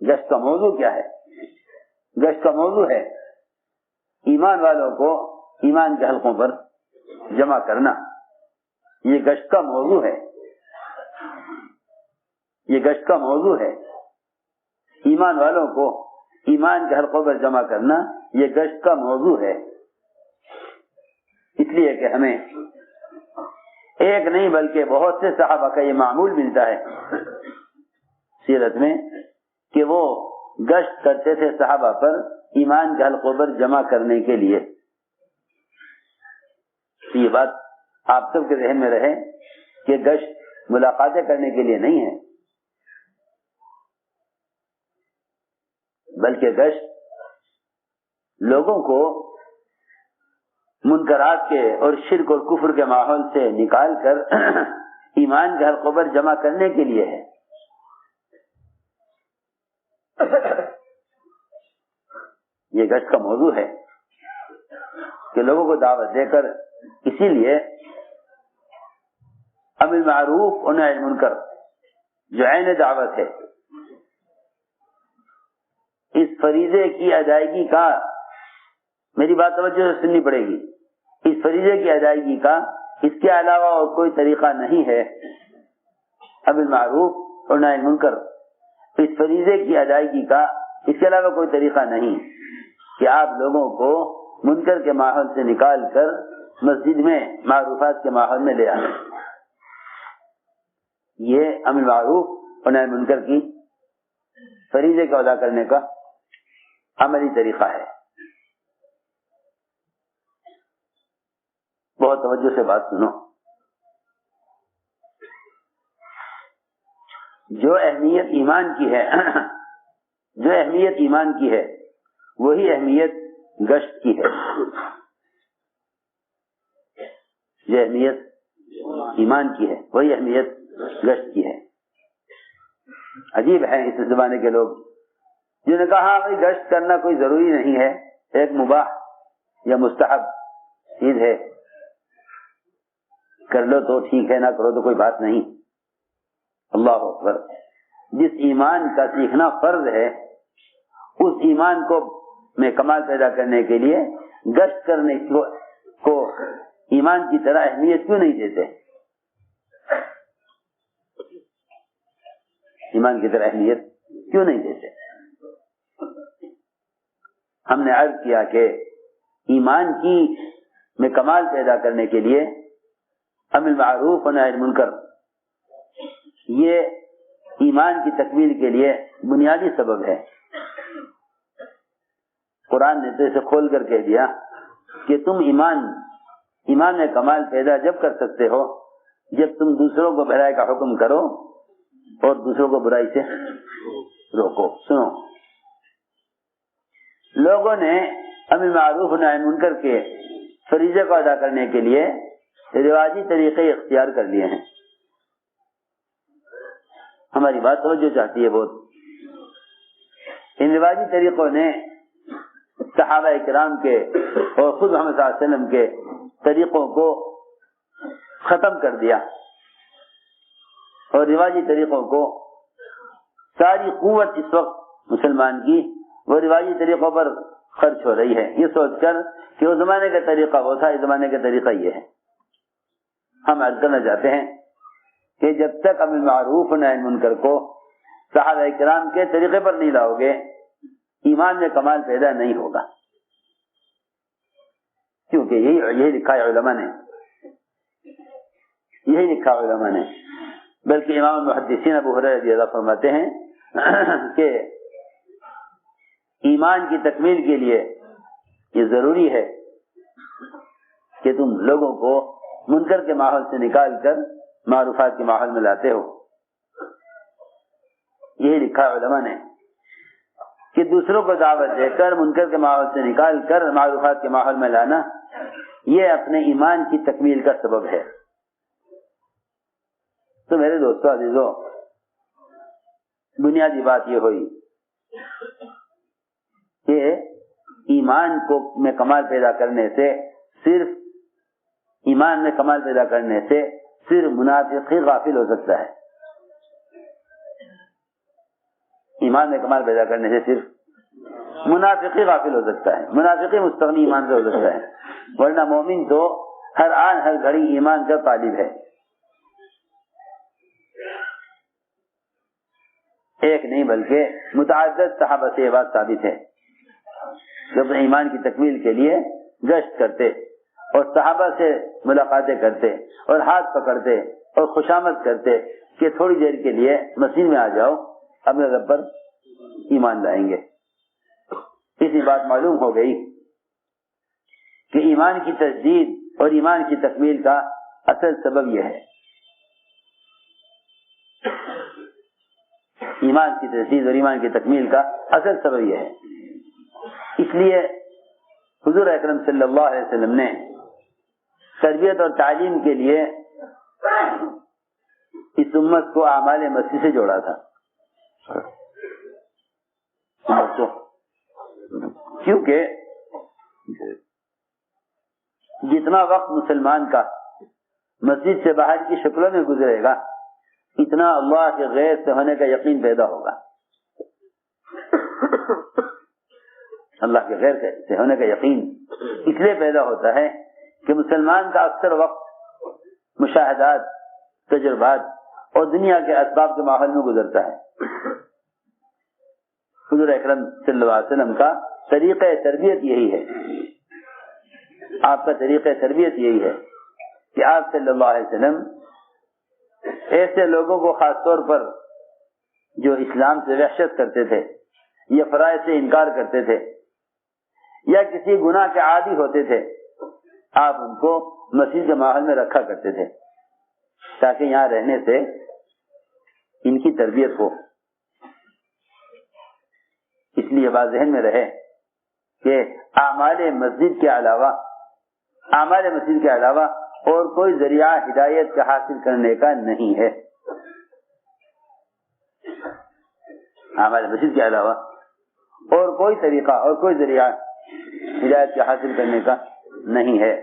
گشت کا موضوع کیا ہے؟ گشت کا موضوع ہے ایمان والوں کو ایمان کے حلقوں پر جمع کرنا. یہ گشت کا موضوع ہے. یہ گشت کا موضوع ہے. ایمان والوں کو ایمان کے حلقوں پر جمع کرنا یہ گشت کا موضوع ہے. اس لیے کہ ہمیں ایک نہیں بلکہ بہت سے صحابہ کا یہ معمول ملتا ہے سیرت میں کہ وہ گشت کرتے تھے صحابہ پر ایمان کے حلقوں پر جمع کرنے کے لیے. یہ بات آپ سب کے ذہن میں رہے کہ گشت ملاقاتیں کرنے کے لیے نہیں ہے، بلکہ گشت لوگوں کو منکرات کے اور شرک اور کفر کے ماحول سے نکال کر ایمان کے حلقوں پر جمع کرنے کے لیے ہے. یہ گشت کا موضوع ہے کہ لوگوں کو دعوت دے کر، اسی لیے امر بالمعروف و نہی عن المنکر جو عین دعوت ہے، اس فریضے کی ادائیگی کا، میری بات توجہ سے سننی پڑے گی، اس فریضے کی ادائیگی کا اس کے علاوہ اور کوئی طریقہ نہیں ہے. امر بالمعروف اور نہی عن المنکر، اس فریضے کی ادائیگی کا اس کے علاوہ کوئی طریقہ نہیں کہ آپ لوگوں کو منکر کے ماحول سے نکال کر مسجد میں معروفات کے ماحول میں لے آئیں. یہ امر بالمعروف اور نہی عن المنکر کی فریضے کو ادا کرنے کا عملی طریقہ ہے. بہت توجہ سے بات سنو. جو اہمیت ایمان کی ہے جو اہمیت ایمان کی ہے وہی اہمیت گشت کی ہے. جو اہمیت ایمان کی ہے وہی اہمیت گشت کی ہے. عجیب ہے اس زمانے کے لوگ جنہوں نے کہا بھائی گشت کرنا کوئی ضروری نہیں ہے، ایک مباح یا مستحب چیز ہے، کر لو تو ٹھیک ہے، نہ کرو تو کوئی بات نہیں. اللہ اکبر. جس ایمان کا سیکھنا فرض ہے اس ایمان کو میں کمال پیدا کرنے کے لیے گشت کرنے کو ایمان کی طرح اہمیت کیوں نہیں دیتے؟ ایمان کی طرح اہمیت کیوں نہیں دیتے؟ ہم نے عرض کیا کہ ایمان کی میں کمال پیدا کرنے کے لیے امر بالمعروف و نہی عن المنکر یہ ایمان کی تکمیل کے لیے بنیادی سبب ہے. قرآن نے تو اسے کھول کر کہہ دیا کہ تم ایمان میں کمال پیدا جب کر سکتے ہو جب تم دوسروں کو بھلائی کا حکم کرو اور دوسروں کو برائی سے روکو. سنو، لوگوں نے امر بالمعروف و نہی عن المنکر کے فریضے کو ادا کرنے کے لیے رواجی طریقے اختیار کر لیے ہیں. ہماری بات توجہ چاہتی ہے بہت. ان رواجی طریقوں نے صحابہ کرام کے اور خود محمد صلی اللہ علیہ وسلم کے طریقوں کو ختم کر دیا اور رواجی طریقوں کو ساری قوت اس وقت مسلمان کی وہ رواجی طریقوں پر خرچ ہو رہی ہے، یہ سوچ کر کہ اس زمانے کا طریقہ وہ تھا، اس زمانے کا طریقہ یہ ہے. ہم عرض کرنا چاہتے ہیں کہ جب تک امر بالمعروف و نہی عن المنکر کو صحابہ کرام کے طریقے پر نہیں لاؤ گے ایمان میں کمال پیدا نہیں ہوگا. کیونکہ یہی لکھا ہے علماء نے، یہی لکھا علماء نے. بلکہ امام المحدثین ابو ہریرہ رضی اللہ فرماتے ہیں کہ ایمان کی تکمیل کے لیے یہ ضروری ہے کہ تم لوگوں کو منکر کے ماحول سے نکال کر معروفات کے ماحول میں لاتے ہو. یہی لکھا علماء نے کہ دوسروں کو دعوت دے کر منکر کے ماحول سے نکال کر معروفات کے ماحول میں لانا یہ اپنے ایمان کی تکمیل کا سبب ہے. تو میرے دوستو عزیزو، بنیادی بات یہ ہوئی کہ ایمان کو میں کمال پیدا کرنے سے صرف ایمان میں کمال پیدا کرنے سے صرف منافق ہی غافل ہو سکتا ہے. ایمان میں کمال پیدا کرنے سے صرف منافقی غافل ہو سکتا ہے، منافقی مستغنی ایمان سے ہو سکتا ہے، ورنہ مومن تو ہر آن ہر گھڑی ایمان کا طالب ہے۔ ایک نہیں بلکہ متعدد صحابہ سے یہ بات ثابت ہے جو اپنے ایمان کی تکمیل کے لیے گشت کرتے اور صحابہ سے ملاقاتیں کرتے اور ہاتھ پکڑتے اور خوشامد کرتے کہ تھوڑی دیر کے لیے مسجد میں آ جاؤ، اپنے رب پر ایمان لائیں گے۔ اسی بات معلوم ہو گئی کہ ایمان کی تجدید اور ایمان کی تکمیل کا اصل سبب یہ ہے، ایمان کی تجدید اور ایمان کی تکمیل کا اصل سبب یہ ہے۔ اس لیے حضور اکرم صلی اللہ علیہ وسلم نے تربیت اور تعلیم کے لیے اس امت کو اعمال مسیح سے جوڑا تھا، کیونکہ جتنا وقت مسلمان کا مسجد سے باہر کی شکلوں میں گزرے گا اتنا اللہ کے غیر سے ہونے کا یقین پیدا ہوگا۔ اللہ کے غیر سے ہونے کا یقین اس لیے پیدا ہوتا ہے کہ مسلمان کا اکثر وقت مشاہدات، تجربات اور دنیا کے اسباب کے ماحول میں گزرتا ہے۔ حضور اکرم صلی اللہ علیہ وسلم کا طریقہ تربیت یہی ہے، آپ کا طریقہ تربیت یہی ہے کہ آپ صلی اللہ علیہ وسلم ایسے لوگوں کو خاص طور پر جو اسلام سے وحشت کرتے تھے یا فرائض سے انکار کرتے تھے یا کسی گناہ کے عادی ہوتے تھے، آپ ان کو مسجد کے ماحول میں رکھا کرتے تھے تاکہ یہاں رہنے سے ان کی تربیت ہو۔ اس لیے بات ذہن میں رہے کہ اعمال مسجد کے علاوہ اور کوئی ذریعہ ہدایت کا حاصل کرنے کا نہیں ہے، اعمال مسجد کے علاوہ اور کوئی طریقہ اور کوئی ذریعہ ہدایت کا حاصل کرنے کا نہیں ہے۔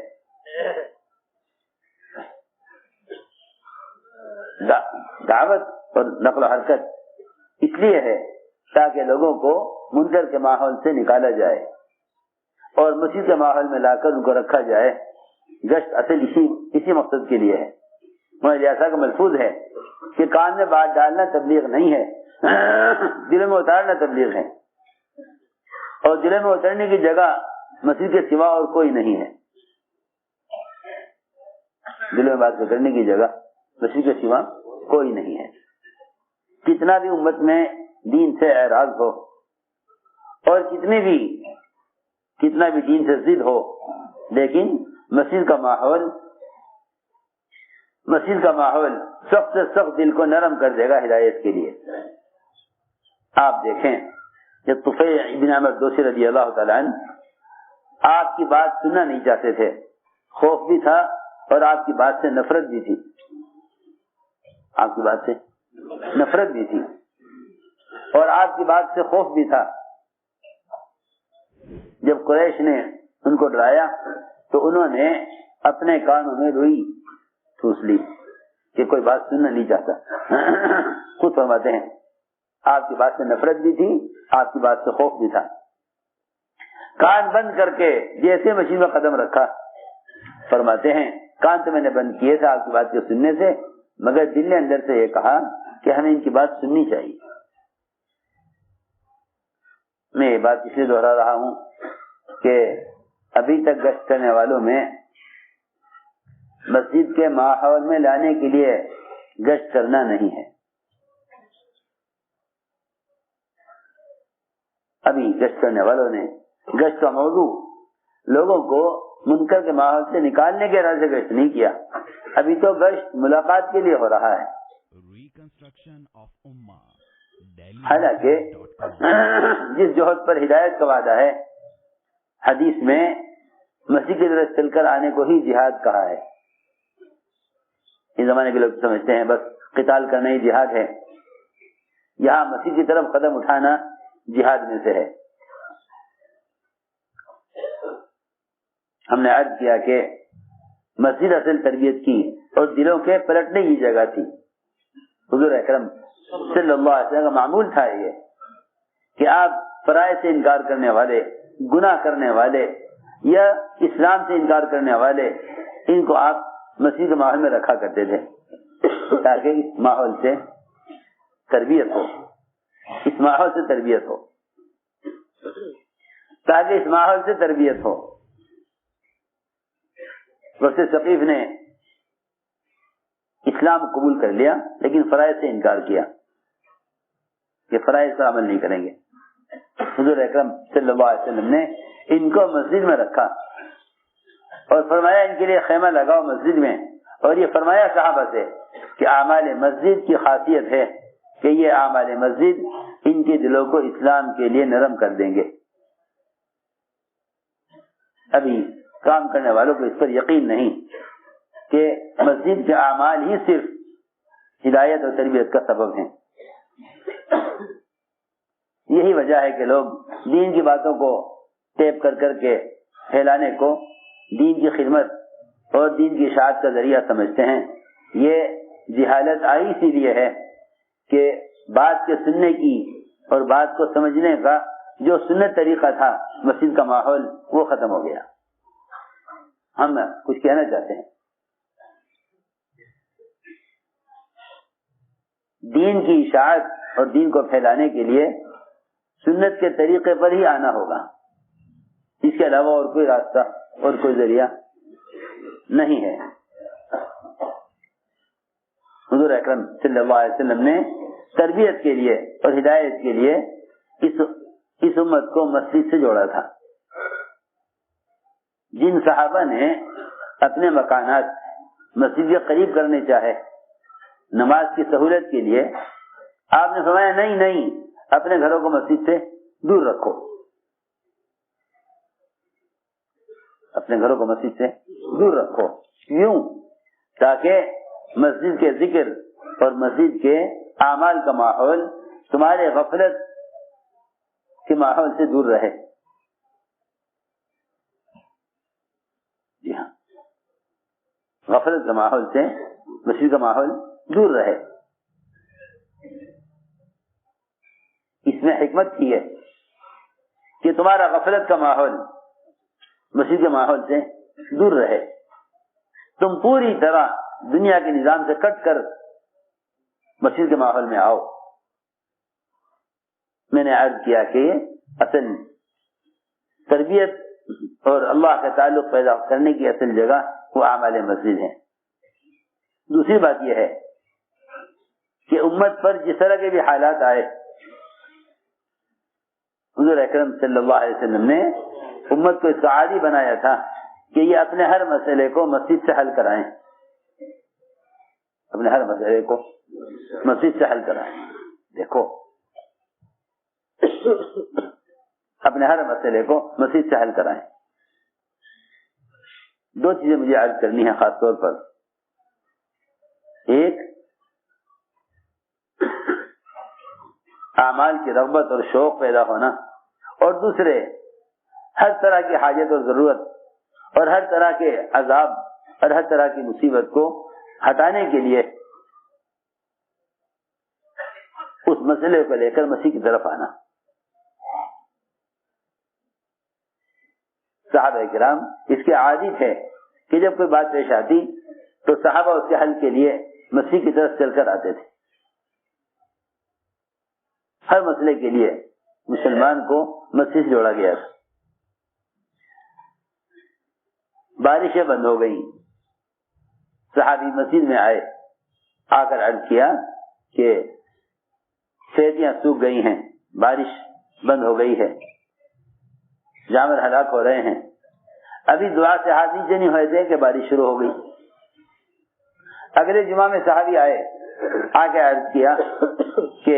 دعوت اور نقل و حرکت اس لیے ہے تاکہ لوگوں کو منکر کے ماحول سے نکالا جائے اور مسجد کے ماحول میں لا کر ان کو رکھا جائے۔ گشت اصل اسی مقصد کے لیے ہے۔ جیسا کہ ملفوظ ہے کہ کان میں بات ڈالنا تبلیغ نہیں ہے، دلوں میں اتارنا تبلیغ ہے، اور دلوں میں اترنے کی جگہ مسجد کے سوا اور کوئی نہیں ہے۔ دلوں میں بات کرنے کی جگہ مسجد کے سوا کوئی نہیں ہے۔ کتنا بھی امت میں دین سے اعراض ہو اور کتنا بھی دین سے ضد ہو، لیکن مسجد کا ماحول سخت سے سخت دل کو نرم کر دے گا ہدایت کے لیے۔ آپ دیکھیں جب طفیل بن عمر دوسی رضی اللہ تعالیٰ عنہ آپ کی بات سننا نہیں چاہتے تھے، خوف بھی تھا اور آپ کی بات سے نفرت بھی تھی، اور آپ کی بات سے خوف بھی تھا۔ جب قریش نے ان کو ڈرایا تو انہوں نے اپنے کانوں میں روئی ٹھوس لی کہ کوئی بات سننا نہیں چاہتا۔ خود فرماتے ہیں آپ کی بات سے نفرت بھی تھی، آپ کی بات سے خوف بھی تھا۔ کان بند کر کے جیسے مشین میں قدم رکھا، فرماتے ہیں کان تو میں نے بند کیے تھے آپ کی بات کو سننے سے، مگر دل نے اندر سے یہ کہا کہ ہمیں ان کی بات سننی چاہیے۔ میں یہ بات اس لیے دوہرا رہا ہوں کہ ابھی تک گشت کرنے والوں میں مسجد کے ماحول میں لانے کے لیے گشت کرنا نہیں ہے۔ ابھی گشت کرنے والوں نے گشت کا موضوع لوگوں کو منکر کے ماحول سے نکالنے کے ارادے سے گشت نہیں کیا، ابھی تو گشت ملاقات کے لیے ہو رہا ہے۔ حالانکہ جس جوہد پر ہدایت کا وعدہ ہے، حدیث میں مسیح کی طرف چل کر آنے کو ہی جہاد کہا ہے۔ اس زمانے کے لوگ سمجھتے ہیں بس قتال کرنا ہی جہاد ہے، یہاں مسیح کی طرف قدم اٹھانا جہاد میں سے ہے۔ ہم نے عرض کیا کہ مسجد اصل تربیت کی اور دلوں کے پلٹنے کی جگہ تھی۔ حضور اکرم صلی اللہ علیہ وسلم کا معمول تھا یہ کہ آپ فرائض سے انکار کرنے والے، گناہ کرنے والے یا اسلام سے انکار کرنے والے، ان کو آپ مسجد کے ماحول میں رکھا کرتے تھے تاکہ اس ماحول سے تربیت ہو، اس ماحول سے تربیت ہو، تاکہ اس ماحول سے تربیت ہو۔ وقت ثقیف نے اسلام قبول کر لیا لیکن فرائض سے انکار کیا کہ فرائض پر عمل نہیں کریں گے۔ حضور اکرم صلی اللہ علیہ وسلم نے ان کو مسجد میں رکھا اور فرمایا ان کے لیے خیمہ لگاؤ مسجد میں، اور یہ فرمایا صحابہ سے کہ اعمال مسجد کی خاصیت ہے کہ یہ اعمال مسجد ان کے دلوں کو اسلام کے لیے نرم کر دیں گے۔ ابھی کام کرنے والوں کو اس پر یقین نہیں کہ مسجد کے اعمال ہی صرف ہدایت اور تربیت کا سبب ہیں۔ یہی وجہ ہے کہ لوگ دین کی باتوں کو ٹیپ کر کر کے پھیلانے کو دین کی خدمت اور دین کی اشاعت کا ذریعہ سمجھتے ہیں۔ یہ جہالت آئی اسی لیے ہے کہ بات کے سننے کی اور بات کو سمجھنے کا جو سنت طریقہ تھا مسجد کا ماحول وہ ختم ہو گیا۔ ہم کچھ کہنا چاہتے ہیں، دین کی اشاعت اور دین کو پھیلانے کے لیے سنت کے طریقے پر ہی آنا ہوگا، اس کے علاوہ اور کوئی راستہ اور کوئی ذریعہ نہیں ہے۔ حضور اکرم صلی اللہ علیہ وسلم نے تربیت کے لیے اور ہدایت کے لیے اس امت کو مسجد سے جوڑا تھا۔ جن صحابہ نے اپنے مکانات مسجد کے قریب کرنے چاہے نماز کی سہولت کے لیے، آپ نے فرمایا نہیں نہیں، اپنے گھروں کو مسجد سے دور رکھو، اپنے گھروں کو مسجد سے دور رکھو۔ کیوں؟ تاکہ مسجد کے ذکر اور مسجد کے اعمال کا ماحول تمہارے غفلت کے ماحول سے دور رہے۔ جی ہاں، غفلت کا ماحول سے مسجد کا ماحول دور رہے۔ اس میں حکمت کی ہے کہ تمہارا غفلت کا ماحول مسجد کے ماحول سے دور رہے، تم پوری طرح دنیا کے نظام سے کٹ کر مسجد کے ماحول میں آؤ۔ میں نے عرض کیا کہ اصل تربیت اور اللہ کا تعلق پیدا کرنے کی اصل جگہ وہ اعمال مسجد ہے۔ دوسری بات یہ ہے کہ امت پر جس طرح کے بھی حالات آئے، حضور اکرم صلی اللہ علیہ وسلم نے امت کو اس کا عادی بنایا تھا کہ یہ اپنے ہر مسئلے کو مسجد سے حل کرائیں، اپنے ہر مسئلے کو مسجد سے حل کرائیں۔ دیکھو، اپنے ہر مسئلے کو مسجد سے حل کرائیں۔ دو چیزیں مجھے عرض کرنی ہے خاص طور پر، ایک اعمال کی رغبت اور شوق پیدا ہونا، اور دوسرے ہر طرح کی حاجت اور ضرورت اور ہر طرح کے عذاب اور ہر طرح کی مصیبت کو ہٹانے کے لیے اس مسئلے کو لے کر مسیح کی طرف آنا۔ صحابہ کرام اس کے عادی تھے کہ جب کوئی بات پیش آتی تو صحابہ اس کے حل کے لیے مسیح کی طرف چل کر آتے تھے۔ ہر مسئلے کے لیے مسلمان کو مسجد سے جوڑا گیا تھا۔ بارشیں بند ہو گئیں، صحابی مسجد میں آئے، آ کر عرض کیا کہ کھیتیاں سوکھ گئی ہیں، بارش بند ہو گئی ہے، جانور ہلاک ہو رہے ہیں۔ ابھی دعا سے ہاتھ نیچے نہیں ہوئے تھے کہ بارش شروع ہو گئی۔ اگلے جمعہ میں صحابی آئے، آ کے عرض کیا کہ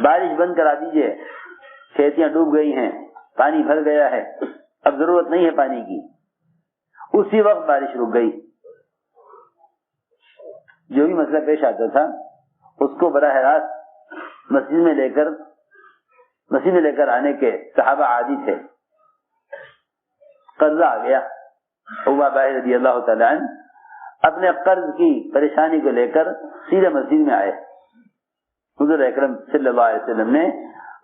بارش بند کرا دیجئے، کھیتیاں ڈوب گئی ہیں، پانی بھر گیا ہے، اب ضرورت نہیں ہے پانی کی۔ اسی وقت بارش رک گئی۔ جو بھی مسئلہ پیش آتا تھا اس کو براہ راست مسجد میں لے کر آنے کے صحابہ عادی تھے۔ قرضہ آ گیا، ابو باہر رضی اللہ تعالیٰ عنہ اپنے قرض کی پریشانی کو لے کر سیدھے مسجد میں آئے۔ حضور اکرم صلی اللہ علیہ وسلم نے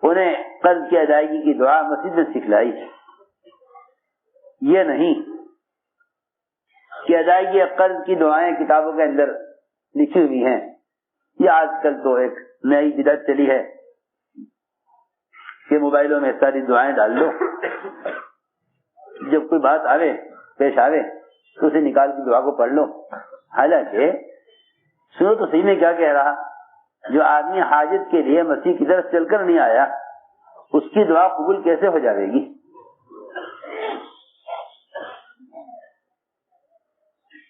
انہیں قرض کی ادائیگی کی دعا مسجد میں سکھلائی ہے. یہ نہیں کہ ادائیگی قرض کی دعائیں کتابوں کے اندر لکھی ہوئی ہیں. یہ آج کل تو ایک نئی بدعت چلی ہے کہ موبائلوں میں ساری دعائیں ڈال دو, جب کوئی بات آوے پیش آوے تو اسے نکال کے دعا کو پڑھ لو. حالانکہ سنو تو صحیح میں کیا کہہ رہا, جو آدمی حاجت کے لیے مسیح کی طرف چل کر نہیں آیا اس کی دعا قبول کیسے ہو جائے گی؟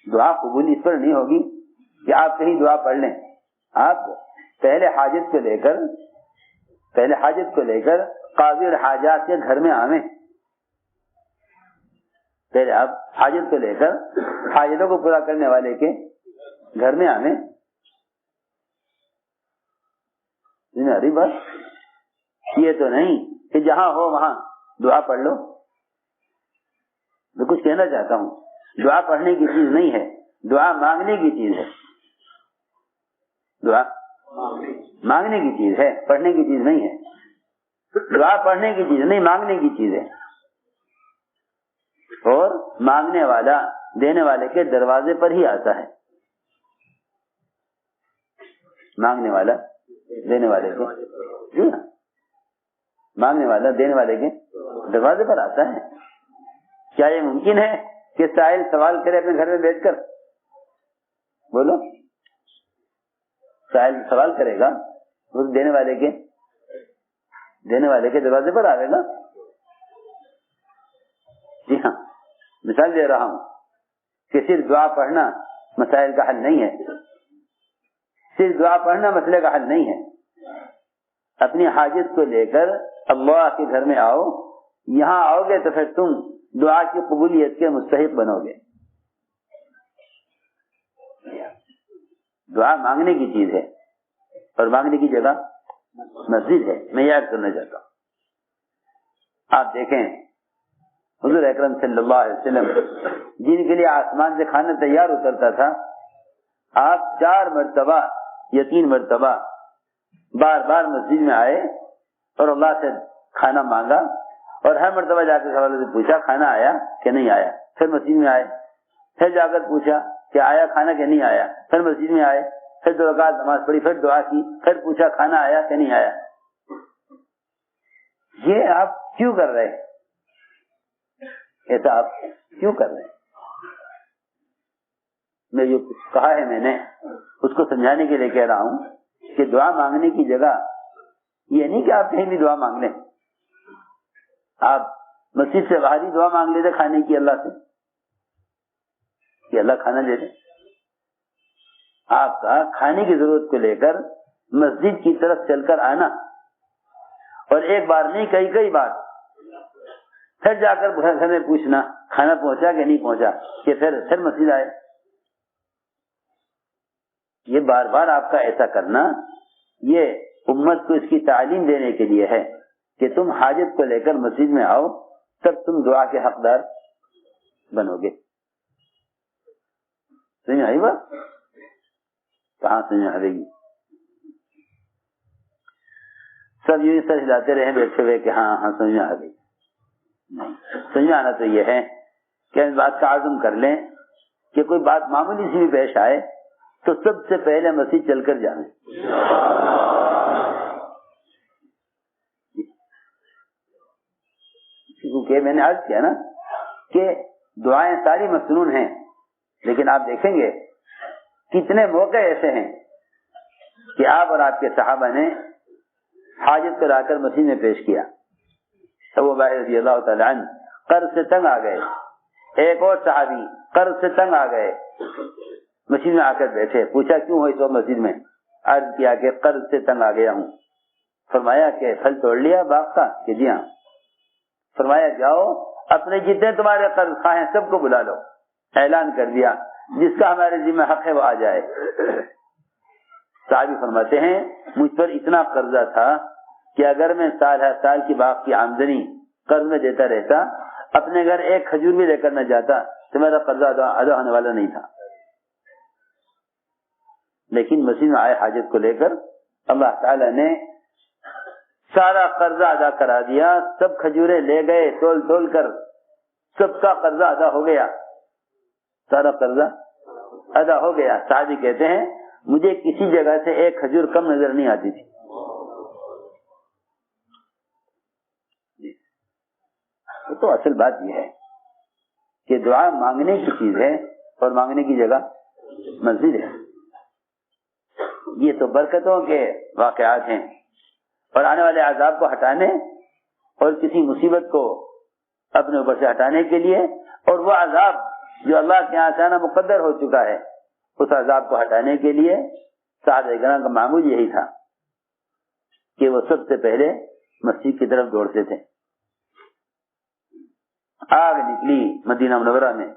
دعا قبول اس پر نہیں ہوگی کہ آپ کہیں دعا پڑھ لیں. آپ پہلے حاجت کو لے کر قاضی اور حاجات کے گھر میں آویں. پہلے آپ حاجت کو لے کر حاجتوں کو پورا کرنے والے کے گھر میں آویں. ارے بس یہ تو نہیں کہ جہاں ہو وہاں دعا پڑھ لو. میں کچھ کہنا چاہتا ہوں, دعا پڑھنے کی چیز نہیں ہے, دعا مانگنے کی چیز ہے. دعا مانگنے کی چیز ہے, پڑھنے کی چیز نہیں ہے. دعا پڑھنے کی چیز نہیں, مانگنے کی چیز ہے. اور مانگنے والا دینے والے کے دروازے پر ہی آتا ہے. مانگنے والا دینے والے کے, جی ہاں, مانگنے والا دینے والے کے دروازے پر آتا ہے. کیا یہ ممکن ہے کہ سائل سوال کرے اپنے گھر میں بیٹھ کر؟ بولو, سائل سوال کرے گا وہ دینے والے کے دروازے پر آئے گا. جی ہاں, مثال دے رہا ہوں کہ صرف دعا پڑھنا مسائل کا حل نہیں ہے. صرف دعا پڑھنا مسئلے کا حل نہیں ہے. اپنی حاجت کو لے کر اللہ کے گھر میں آؤ. یہاں آؤ گے تو پھر تم دعا کی قبولیت کے مستحق بنو گے. دعا مانگنے کی چیز ہے اور مانگنے کی جگہ مسجد ہے. میں یاد کرنا چاہتا ہوں, آپ دیکھیں حضور اکرم صلی اللہ علیہ وسلم جن کے لیے آسمان سے کھانا تیار اترتا تھا, آپ 4 مرتبہ یا 3 مرتبہ بار بار مسجد میں آئے اور اللہ سے کھانا مانگا, اور ہر مرتبہ جا کے سوالوں سے پوچھا کھانا آیا کہ نہیں آیا. پھر مسجد میں آئے, پھر جا کر پوچھا کہ آیا کھانا کہ نہیں آیا. پھر مسجد میں آئے, پھر 2 رکعت نماز پڑھی, پھر دعا کی, پھر پوچھا کھانا آیا کہ نہیں آیا. یہ آپ کیوں کر رہے ہیں؟ ایسا آپ کیوں کر رہے ہیں؟ میں جو کچھ کہا ہے میں نے اس کو سمجھانے کے لیے کہہ رہا ہوں کہ دعا مانگنے کی جگہ یہ نہیں کہ آپ کہیں بھی دعا مانگ لیں. آپ مسجد سے باہر ہی دعا مانگ لیتے کھانے کی اللہ سے کہ اللہ کھانا دے دے. آپ کا کھانے کی ضرورت کو لے کر مسجد کی طرف چل کر آنا, اور ایک بار نہیں کئی بار, پھر جا کر گھر میں پوچھنا کھانا پہنچا کہ نہیں پہنچا, کہ پھر مسجد آئے. یہ بار بار آپ کا ایسا کرنا یہ امت کو اس کی تعلیم دینے کے لیے ہے کہ تم حاجت کو لے کر مسجد میں آؤ, تب تم دعا کے حقدار بنو گے. سمجھ آئی بات؟ کہاں سمجھ آ رہی؟ سب یوں سر ہلاتے رہے بیٹھے ہوئے کہ ہاں سمجھ آ گئی. نہیں, سمجھ آنا تو یہ ہے کہ اس بات کا عزم کر لیں کہ کوئی بات معمولی سی بھی پیش آئے تو سب سے پہلے مسجد چل کر جائیں. کیونکہ میں نے عرض کیا نا کہ دعائیں ساری مسنون ہیں, لیکن آپ دیکھیں گے کتنے موقع ایسے ہیں کہ آپ اور آپ کے صحابہ نے حاجت کو لا کر مسجد میں پیش کیا. ابو بکر رضی اللہ تعالی عنہ قرض سے تنگ آ گئے, ایک اور صحابی قرض سے تنگ آ گئے, مسجد میں آ کر بیٹھے, پوچھا کیوں ہو اس وقت مسجد میں؟ عرض کیا کہ قرض سے تنگ آ گیا ہوں. فرمایا کہ پھل توڑ لیا باغ کا؟ کہ جی ہاں. فرمایا جاؤ اپنے جتنے تمہارے قرض خواہ ہیں سب کو بلا لو. اعلان کر دیا جس کا ہمارے ذمہ حق ہے وہ آ جائے. صحابی فرماتے ہیں مجھ پر اتنا قرضہ تھا کہ اگر میں سال کی باغ کی آمدنی قرض میں دیتا رہتا, اپنے گھر ایک کھجور بھی لے کر نہ جاتا تو میرا قرضہ ادا ہونے والا نہیں تھا. لیکن مسجد میں آئے حاجت کو لے کر, اللہ تعالی نے سارا قرضہ ادا کرا دیا، سب کھجورے لے گئے تول تول کر، سب کا قرضہ ادا ہو گیا، سارا قرضہ ادا ہو گیا۔ صحابی کہتے ہیں مجھے کسی جگہ سے ایک کھجور کم نظر نہیں آتی تھی۔ تو اصل بات یہ ہے کہ دعا مانگنے کی چیز ہے اور مانگنے کی جگہ مسجد ہے۔ یہ تو برکتوں کے واقعات ہیں، اور آنے والے عذاب کو ہٹانے اور کسی مصیبت کو اپنے اوپر سے ہٹانے کے لیے، اور وہ عذاب جو اللہ کے یہاں سے آنا مقدر ہو چکا ہے اس عذاب کو ہٹانے کے لیے صحابہ کرام کا معمول یہی تھا کہ وہ سب سے پہلے مسجد کی طرف دوڑتے تھے۔ آگ نکلی مدینہ منورہ میں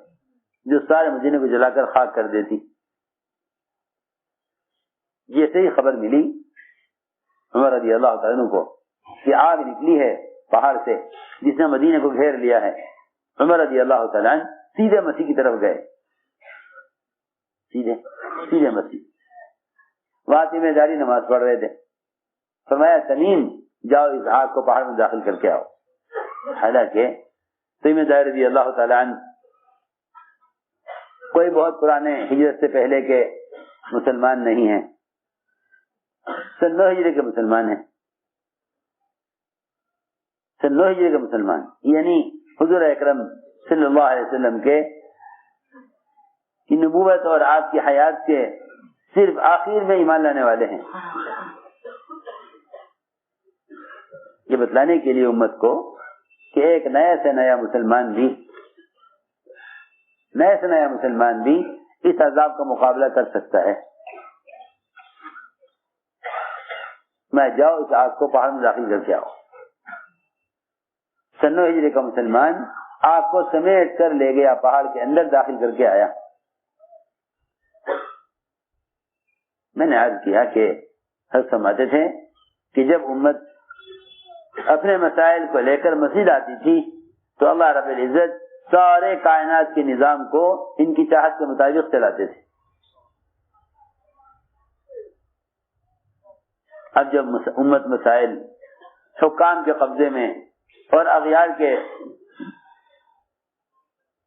جو سارے مدینے کو جلا کر خاک کر دیتی۔ جیسے ہی خبر ملی عمر رضی اللہ تعالیٰ عنہ کو کہ آگ نکلی ہے پہاڑ سے جس نے مدینے کو گھیر لیا ہے، عمر رضی اللہ تعالیٰ عنہ سیدھے مسجد کی طرف گئے، سیدھے مسجد، وہاں ذمہ داری نماز پڑھ رہے تھے۔ فرمایا تمیم جاؤ اس آگ کو پہاڑ میں داخل کر کے آؤ۔ حالانکہ تمیم داری رضی اللہ تعالیٰ عنہ کوئی بہت پرانے ہجرت سے پہلے کے مسلمان نہیں ہیں، سن 9 ہجری کے مسلمان ہیں، سن 9 ہجری کے مسلمان، یعنی حضور اکرم صلی اللہ علیہ وسلم کے کی نبوت اور آپ کی حیات کے صرف آخر میں ایمان لانے والے ہیں۔ یہ بتلانے کے لیے امت کو کہ ایک نیا سے نیا مسلمان بھی اس عذاب کا مقابلہ کر سکتا ہے۔ میں جاؤ اس آگ کو پہاڑ میں داخل کر کے آؤ۔ سن 9 ہجری کا مسلمان آگ کو سمیٹ کر لے گیا، پہاڑ کے اندر داخل کر کے آیا۔ میں نے عرض کیا کہ حضرت فرماتے تھے کہ جب امت اپنے مسائل کو لے کر مسجد آتی تھی تو اللہ رب العزت سارے کائنات کے نظام کو ان کی چاہت کے مطابق چلاتے تھے۔ اب جب امت مسائل حکام کے قبضے میں اور اغیار کے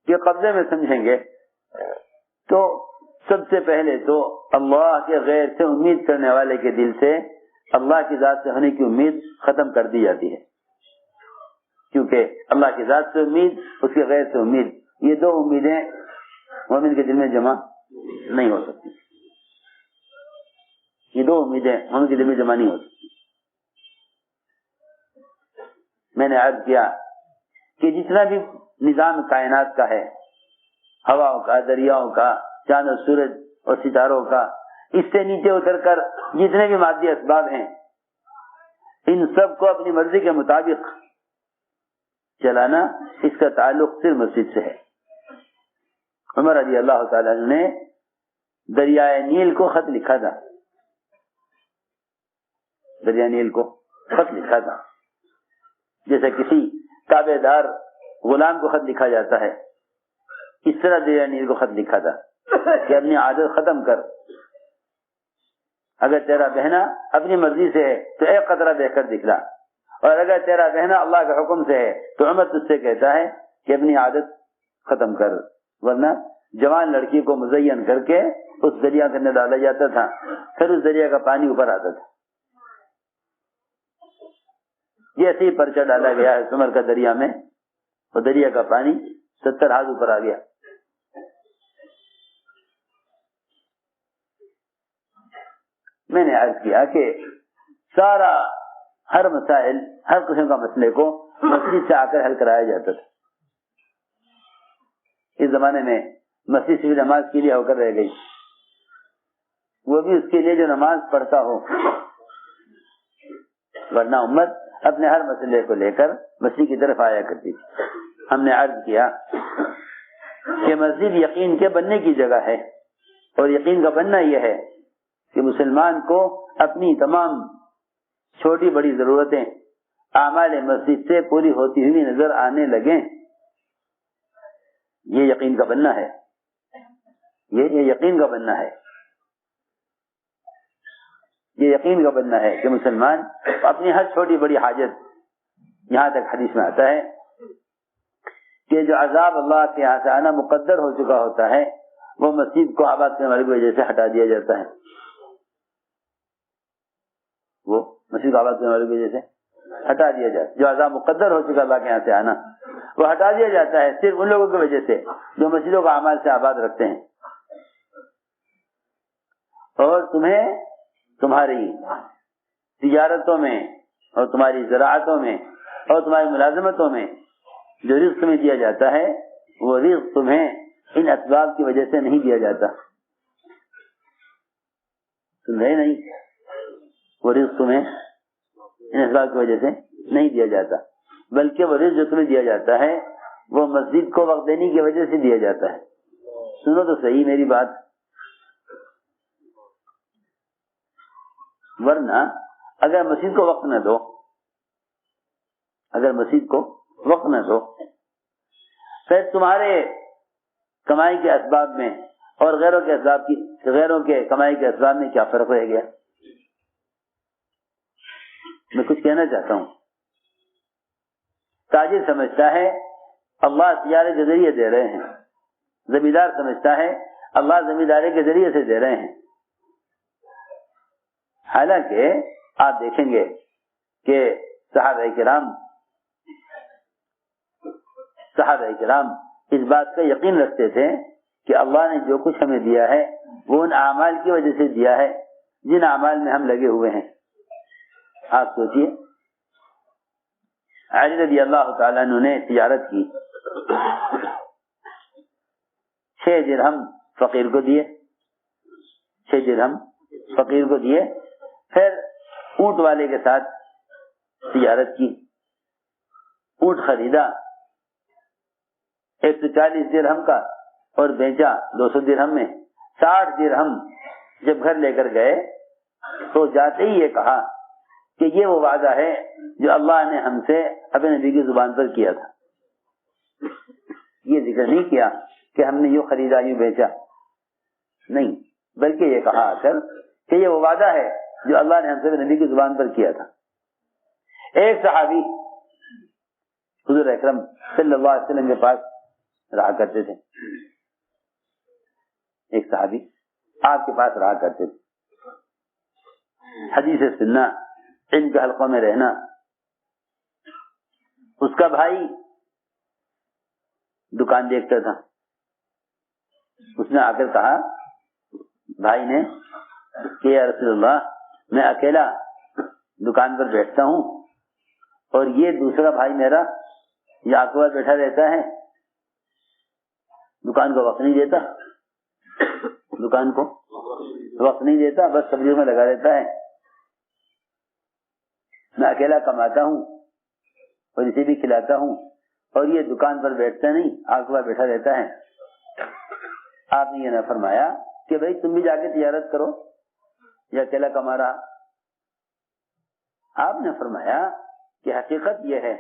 قبضے میں سمجھیں گے تو سب سے پہلے تو اللہ کے غیر سے امید کرنے والے کے دل سے اللہ کی ذات سے ہونے کی امید ختم کر دی جاتی ہے، کیونکہ اللہ کی ذات سے امید، اس کے غیر سے امید، یہ دو امیدیں مومن کے دل میں جمع نہیں ہو سکتی، یہ دو امیدیں مومن کے دل میں جمع نہیں ہو سکتی۔ میں نے عرض کیا کہ جتنا بھی نظام کائنات کا ہے، ہواؤں کا، دریاؤں کا، چاند اور سورج اور ستاروں کا، اس سے نیچے اتر کر جتنے بھی مادی اسباب ہیں، ان سب کو اپنی مرضی کے مطابق چلانا، اس کا تعلق صرف مسجد سے ہے۔ عمر رضی اللہ تعالیٰ نے دریائے نیل کو خط لکھا تھا، دریائے نیل کو خط لکھا تھا، جیسے کسی تابع دار غلام کو خط لکھا جاتا ہے، اس طرح دریائے نیل کو خط لکھا تھا کہ اپنی عادت ختم کر، اگر تیرا بہنا اپنی مرضی سے ہے تو ایک قطرہ بہ کر دکھلا، اور اگر تیرا بہنا اللہ کے حکم سے ہے تو عمر تجھ سے کہتا ہے کہ اپنی عادت ختم کر، ورنہ جوان لڑکی کو مزین کر کے اس دریا کے اندر ڈالا جاتا تھا، پھر اس دریا کا پانی اوپر آتا تھا۔ جیسے ہی پرچہ ڈالا گیا ہے عمر کا دریا میں، وہ دریا کا پانی 70 ہاتھ اوپر آ گیا۔ میں نے عرض کیا کہ سارا ہر مسائل، ہر قسم کا مسئلے کو مسجد سے آ کر حل کرایا جاتا تھا۔ اس زمانے میں مسجد صرف نماز کے لیے ہو کر رہ گئی، وہ بھی اس کے لیے جو نماز پڑھتا ہو، ورنہ امت اپنے ہر مسئلے کو لے کر مسجد کی طرف آیا کرتی تھی۔ ہم نے عرض کیا کہ مسجد یقین کے بننے کی جگہ ہے، اور یقین کا بننا یہ ہے کہ مسلمان کو اپنی تمام چھوٹی بڑی ضرورتیں اعمال مسجد سے پوری ہوتی ہوئی نظر آنے لگیں، یہ یقین کا بننا ہے، یہ یقین کا بننا ہے۔ یہ یقین کا بننا ہے کہ مسلمان اپنی ہر چھوٹی بڑی حاجت، یہاں تک حدیث میں آتا ہے کہ جو عذاب اللہ کے یہاں سے آنا مقدر ہو چکا ہوتا ہے وہ مسجد کو آباد کرنے والے کی وجہ سے ہٹا دیا جاتا ہے، وہ مسجد کو آباد کرنے والے کی وجہ سے ہٹا دیا جاتا ہے۔ جو عذاب مقدر ہو چکا اللہ کے یہاں سے آنا وہ ہٹا دیا جاتا ہے صرف ان لوگوں کی وجہ سے جو مسجدوں کو اعمال سے آباد رکھتے ہیں۔ اور تمہیں تمہاری تجارتوں میں اور تمہاری زراعتوں میں اور تمہاری ملازمتوں میں جو رزق تمہیں دیا جاتا ہے وہ رزق تمہیں ان اسباب کی وجہ سے نہیں دیا جاتا، سن رہے نہیں؟ وہ رزق تمہیں ان اسباب کی وجہ سے نہیں دیا جاتا، بلکہ وہ رزق جو تمہیں دیا جاتا ہے وہ مسجد کو وقت دینے کی وجہ سے دیا جاتا ہے۔ سنو تو صحیح میری بات، ورنہ اگر مسجد کو وقت نہ دو، اگر مسجد کو وقت نہ دو پھر تمہارے کمائی کے اسباب میں اور غیروں کے کمائی کے اسباب میں کیا فرق رہ گیا؟ میں کچھ کہنا چاہتا ہوں، تاجر سمجھتا ہے اللہ تجارت کے ذریعے دے رہے ہیں، زمیندار سمجھتا ہے اللہ زمینداری کے ذریعے سے دے رہے ہیں، حالانکہ آپ دیکھیں گے کہ صحابہ کرام اس بات کا یقین رکھتے تھے کہ اللہ نے جو کچھ ہمیں دیا ہے وہ ان اعمال کی وجہ سے دیا ہے جن اعمال میں ہم لگے ہوئے ہیں۔ آپ سوچئے علی رضی اللہ تعالیٰ عنہ نے تجارت کی، 6 درہم فقیر کو دیے، 6 درہم فقیر کو دیے، پھر اونٹ والے کے ساتھ تجارت کی، اونٹ خریدا 140 درہم کا اور بیچا 200 درہم میں، 60 درہم جب گھر لے کر گئے تو جاتے ہی یہ کہا کہ یہ وہ وعدہ ہے جو اللہ نے ہم سے اپنے نبی کی زبان پر کیا تھا۔ یہ ذکر نہیں کیا کہ ہم نے یوں خریدا یوں بیچا، نہیں، بلکہ یہ کہا کر کہ یہ وہ وعدہ ہے جو اللہ نے ہم سے نبی کی زبان پر کیا تھا۔ ایک صحابی حضور اکرم صلی اللہ علیہ وسلم کے پاس رہا کرتے تھے، ایک صحابی آپ کے پاس رہا کرتے تھے، حدیث سننا، علم کے حلقوں میں رہنا۔ اس کا بھائی دکان دیکھتا تھا، اس نے آ کر کہا بھائی نے کہ یا رسول اللہ میں اکیلا دکان پر بیٹھتا ہوں اور یہ دوسرا بھائی میرا یہ آپ کے پاس بیٹھا رہتا ہے، دکان کو وقت نہیں دیتا، دکان کو وقت نہیں دیتا، بس سبزیوں میں لگا رہتا ہے، میں اکیلا کماتا ہوں اور اسے بھی کھلاتا ہوں اور یہ دکان پر بیٹھتا نہیں، آپ کے پاس بیٹھا رہتا ہے۔ آپ نے یہ نہ فرمایا کہ بھائی تم بھی جا کے تجارت کرو، یہ اکیلا کما رہا۔ آپ نے فرمایا کہ حقیقت یہ ہے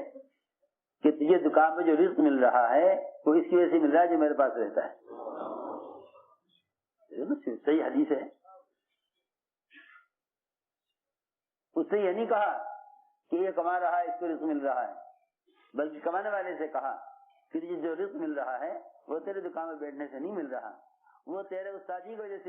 کہ تجھے دکان میں جو رزق مل رہا ہے وہ اس کی وجہ سے مل رہا ہے جو میرے پاس رہتا ہے۔ صحیح حدیث ہے۔ اس سے یہ نہیں کہا کہ یہ کما رہا ہے اس کو رزق مل رہا ہے، بلکہ کمانے والے سے کہا کہ جو رزق مل رہا ہے وہ تیرے دکان میں بیٹھنے سے نہیں مل رہا، وہ تیرے استادی کی وجہ سے